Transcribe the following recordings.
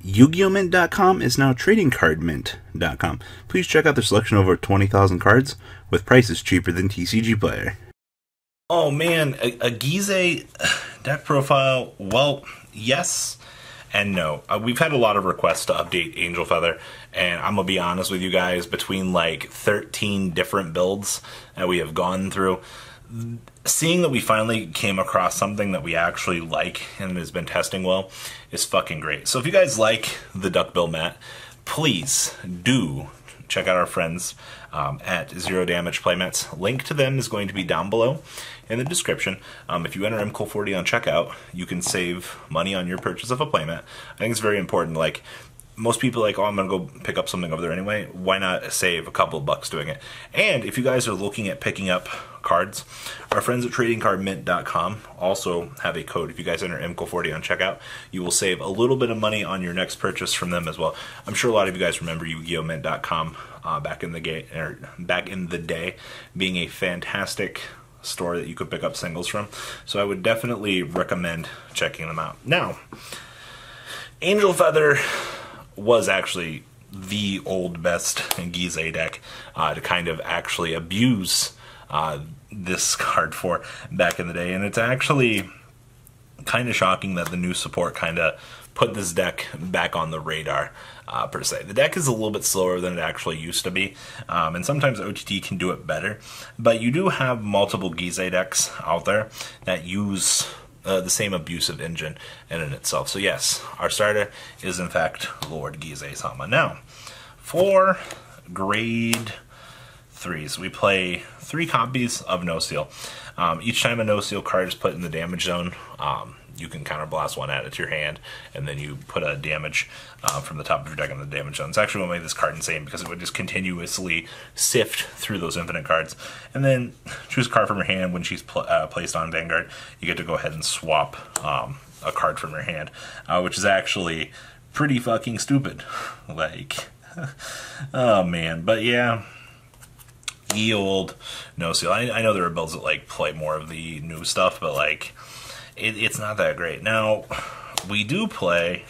Yu-Gi-Oh! Mint.com is now TradingCardMint.com. Please check out their selection of over 20,000 cards with prices cheaper than TCG Player. Oh man, a Gyze deck profile, well, yes and no. We've had a lot of requests to update Angel Feather, and I'm going to be honest with you guys, between like 13 different builds that we have gone through, seeing that we finally came across something that we actually like and has been testing well is fucking great. So if you guys like the Duckbill mat, please do check out our friends at Zero Damage Playmats. Link to them is going to be down below in the description. If you enter MCOL40 on checkout, you can save money on your purchase of a playmat. I think it's very important. Like, most people are like, oh, I'm going to go pick up something over there anyway. Why not save a couple of bucks doing it? And if you guys are looking at picking up cards, our friends at TradingCardMint.com also have a code. If you guys enter MCOL40 on checkout, you will save a little bit of money on your next purchase from them as well. I'm sure a lot of you guys remember Yu-Gi-Oh!Mint.com back in the day being a fantastic store that you could pick up singles from. So I would definitely recommend checking them out. Now, Angel Feather was actually the old best Gyze deck to kind of actually abuse this card for back in the day, and it's actually kind of shocking that the new support kind of put this deck back on the radar per se. The deck is a little bit slower than it actually used to be, and sometimes OTT can do it better, but you do have multiple Gyze decks out there that use the same abusive engine in itself. So yes, our starter is in fact Lord Gyze-sama. Now, for grade 3s, we play 3 copies of No Seal. Each time a No Seal card is put in the damage zone, you can counterblast one added to your hand, and then you put a damage from the top of your deck in the damage zone. It's actually what made this card insane, because it would just continuously sift through those infinite cards. And then choose a card from your hand. When she's placed on Vanguard, you get to go ahead and swap a card from your hand, which is actually pretty fucking stupid. Like, oh man. But yeah, ye old No Seal. I know there are builds that like play more of the new stuff, but like, it's not that great. Now, we do play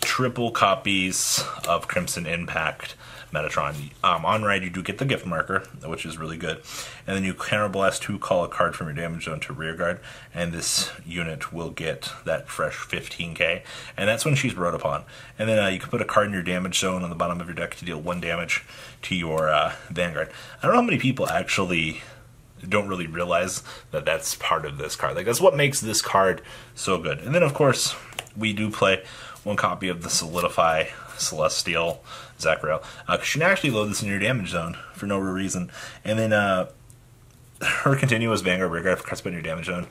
triple copies of Crimson Impact Metatron. On ride, you do get the gift marker, which is really good. And then you counterblast 2, call a card from your damage zone to rearguard, and this unit will get that fresh 15k. And that's when she's rode upon. And then you can put a card in your damage zone on the bottom of your deck to deal 1 damage to your Vanguard. I don't know how many people actually don't really realize that that's part of this card. Like, that's what makes this card so good. And then, of course, we do play 1 copy of the Solidify Celestial Zachariel. You can actually load this in your damage zone for no reason. And then her continuous Vanguard rearguard for cards put in your damage zone,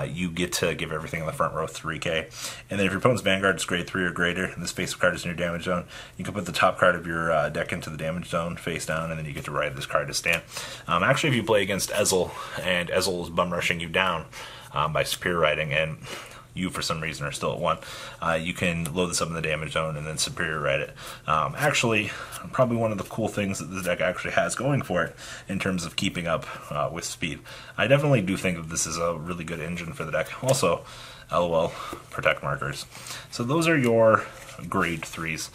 you get to give everything in the front row 3k. And then if your opponent's Vanguard is grade 3 or greater, and this face card is in your damage zone, you can put the top card of your deck into the damage zone face down, and then you get to ride this card to stand. Actually, if you play against Ezel, and Ezel is bum rushing you down by superior riding, and you for some reason are still at 1, you can load this up in the damage zone and then superior ride it. Actually, probably one of the cool things that this deck actually has going for it in terms of keeping up with speed. I definitely do think that this is a really good engine for the deck. Also, LOL, protect markers. So those are your grade 3s.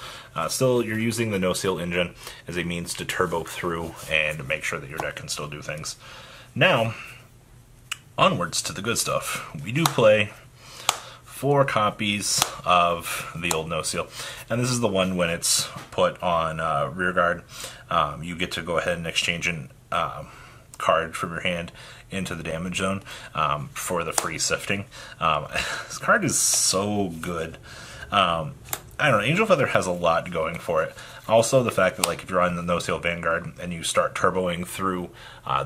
Still, you're using the No Seal engine as a means to turbo through and make sure that your deck can still do things. Now, onwards to the good stuff. We do play 4 copies of the old No Seal, and this is the one when it's put on rearguard. You get to go ahead and exchange a card from your hand into the damage zone for the free sifting. This card is so good. I don't know, Angel Feather has a lot going for it. Also, the fact that, like, if you're on the No Seal Vanguard and you start turboing through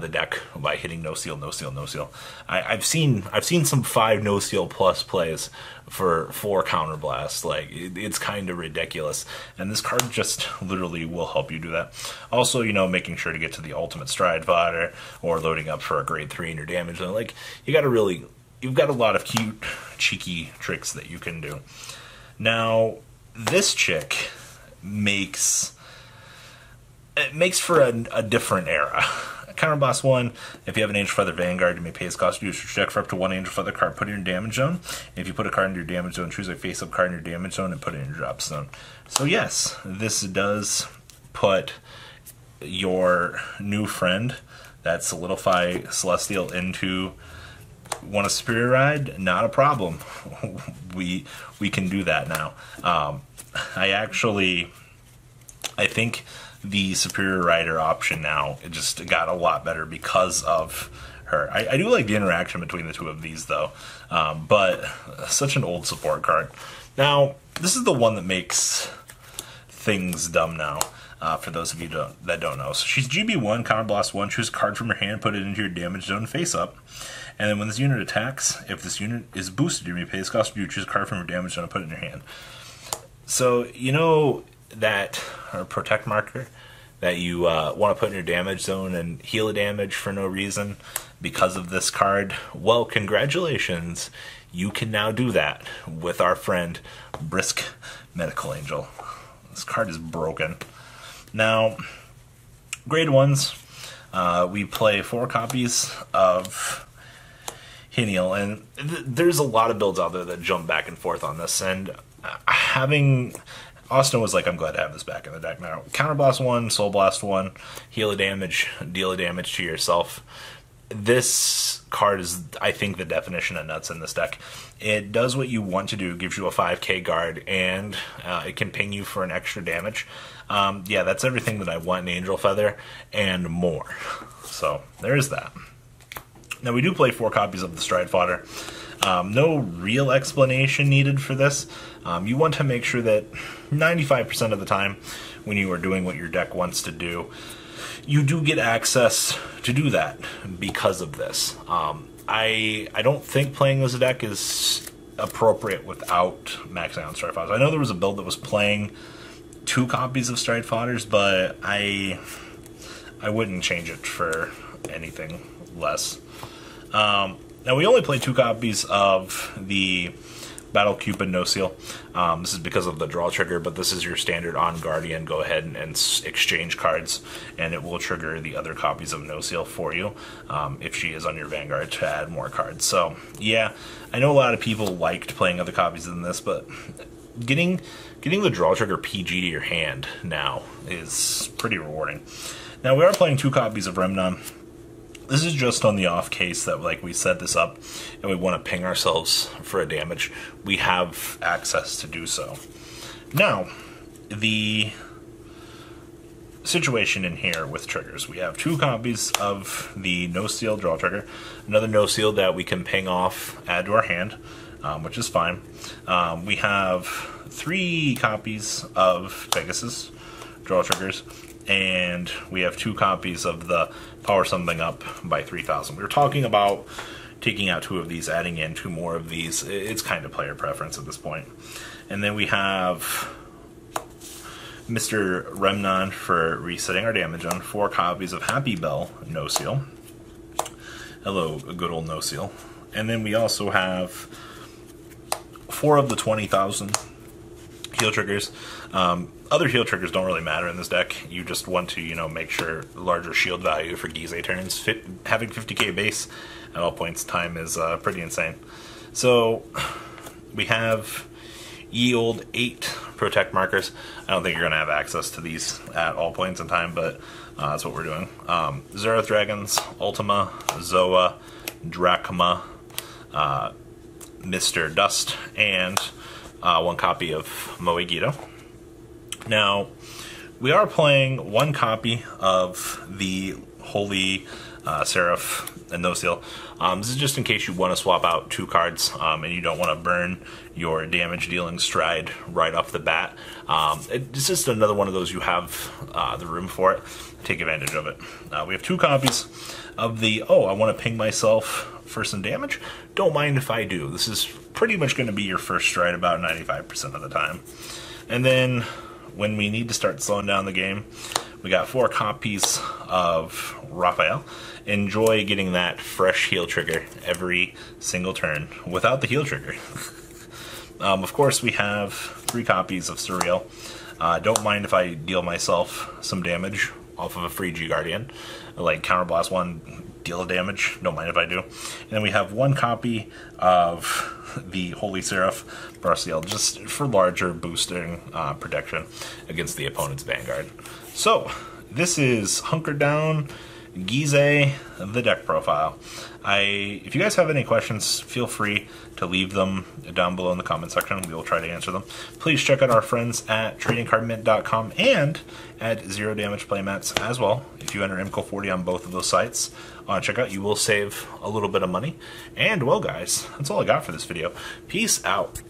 the deck by hitting No Seal, No Seal, No Seal. I've seen some 5 No Seal plus plays for 4 counterblasts. Like, it's kind of ridiculous, and this card just literally will help you do that. Also, you know, making sure to get to the ultimate stride fodder or loading up for a grade 3 in your damage zone. Like, you've got a lot of cute, cheeky tricks that you can do. Now, this chick makes for a different era. Counterblast 1, if you have an Angel Feather Vanguard, you may pay its cost to use your deck for up to 1 Angel Feather card put in your damage zone. If you put a card in your damage zone, choose a face-up card in your damage zone and put it in your drop zone. So yes, this does put your new friend, that Solidify Celestial, into want a Superior Ride? Not a problem. we can do that now. I think the Superior Rider option now, it just got a lot better because of her. I do like the interaction between the two of these though, but such an old support card. Now, this is the one that makes things dumb now, for those of you that don't know. So she's GB1, Counterblast 1, choose a card from your hand, put it into your damage zone face up. And then when this unit attacks, if this unit is boosted, you may pay its cost, you choose a card from your damage zone and put it in your hand. So, you know that protect marker that you want to put in your damage zone and heal a damage for no reason because of this card? Well, congratulations. You can now do that with our friend Brisk Medical Angel. This card is broken. Now, grade 1s, we play 4 copies of Heniel, and there's a lot of builds out there that jump back and forth on this, and having Austin was like, I'm glad to have this back in the deck now. Counterblast 1, Soul Blast 1, heal a damage, deal a damage to yourself. This card is, I think, the definition of nuts in this deck. It does what you want to do, gives you a 5k guard, and it can ping you for an extra damage. Yeah, that's everything that I want in Angel Feather, and more. So, there is that. Now, we do play 4 copies of the Stride Fodder. No real explanation needed for this. You want to make sure that 95% of the time, when you are doing what your deck wants to do, you do get access to do that because of this. I don't think playing this deck is appropriate without maxing out Stride Fodders. I know there was a build that was playing 2 copies of Stride Fodders, but I wouldn't change it for anything less. Now, we only play 2 copies of the Battle Cupid No Seal. This is because of the draw trigger, but this is your standard on Guardian. Go ahead and exchange cards, and it will trigger the other copies of No Seal for you if she is on your Vanguard to add more cards. So, yeah, I know a lot of people liked playing other copies than this, but getting the draw trigger PG to your hand now is pretty rewarding. Now, we are playing 2 copies of Remnon. This is just on the off case that, like, we set this up and we want to ping ourselves for a damage. We have access to do so. Now, the situation in here with triggers. We have 2 copies of the No Seal draw trigger. Another No Seal that we can ping off, add to our hand, which is fine. We have 3 copies of Pegasus draw triggers. And we have 2 copies of the Power Something Up by 3,000. We were talking about taking out 2 of these, adding in 2 more of these. It's kind of player preference at this point. And then we have Mr. Remnon for resetting our damage on 4 copies of Happy Bell No Seal. Hello, a good old No Seal. And then we also have 4 of the 20,000 heal triggers. Other heal triggers don't really matter in this deck. You just want to, you know, make sure larger shield value for Gyze turns. Having 50k base at all points in time is pretty insane. So we have ye old 8 protect markers. I don't think you're going to have access to these at all points in time, but that's what we're doing. Zerath Dragons, Ultima, Zoa, Drachma, Mr. Dust, and 1 copy of Moegito. Now, we are playing 1 copy of the Holy Seraph and No Seal. This is just in case you want to swap out 2 cards and you don't want to burn your damage dealing Stride right off the bat. It's just another one of those you have the room for it. Take advantage of it. We have 2 copies of the, I want to ping myself for some damage. Don't mind if I do. This is pretty much going to be your first Stride about 95% of the time. And then when we need to start slowing down the game, we got 4 copies of Raphael. Enjoy getting that fresh heal trigger every single turn without the heal trigger. Of course, we have 3 copies of Surreal. Don't mind if I deal myself some damage off of a free G Guardian. Like Counterblast 1, deal damage, don't mind if I do. And then we have 1 copy of the Holy Seraph Braciel, just for larger boosting protection against the opponent's Vanguard. So, this is Hunker Down Gyze, the deck profile. If you guys have any questions, feel free to leave them down below in the comment section. We will try to answer them. Please check out our friends at tradingcardmint.com and at Zero Damage Playmats as well. If you enter IMCO40 on both of those sites on checkout, you will save a little bit of money. And, well, guys, that's all I got for this video. Peace out.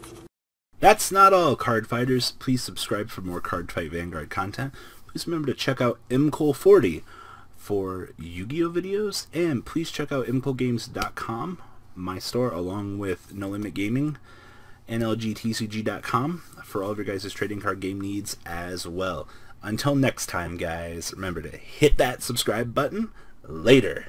That's not all, card fighters. Please subscribe for more Cardfight Vanguard content. Please remember to check out IMCO40 for Yu-Gi-Oh videos, and please check out IMCOgames.com, my store, along with No Limit Gaming and LGTCG.com for all of your guys' trading card game needs as well. Until next time, guys, remember to hit that subscribe button. Later.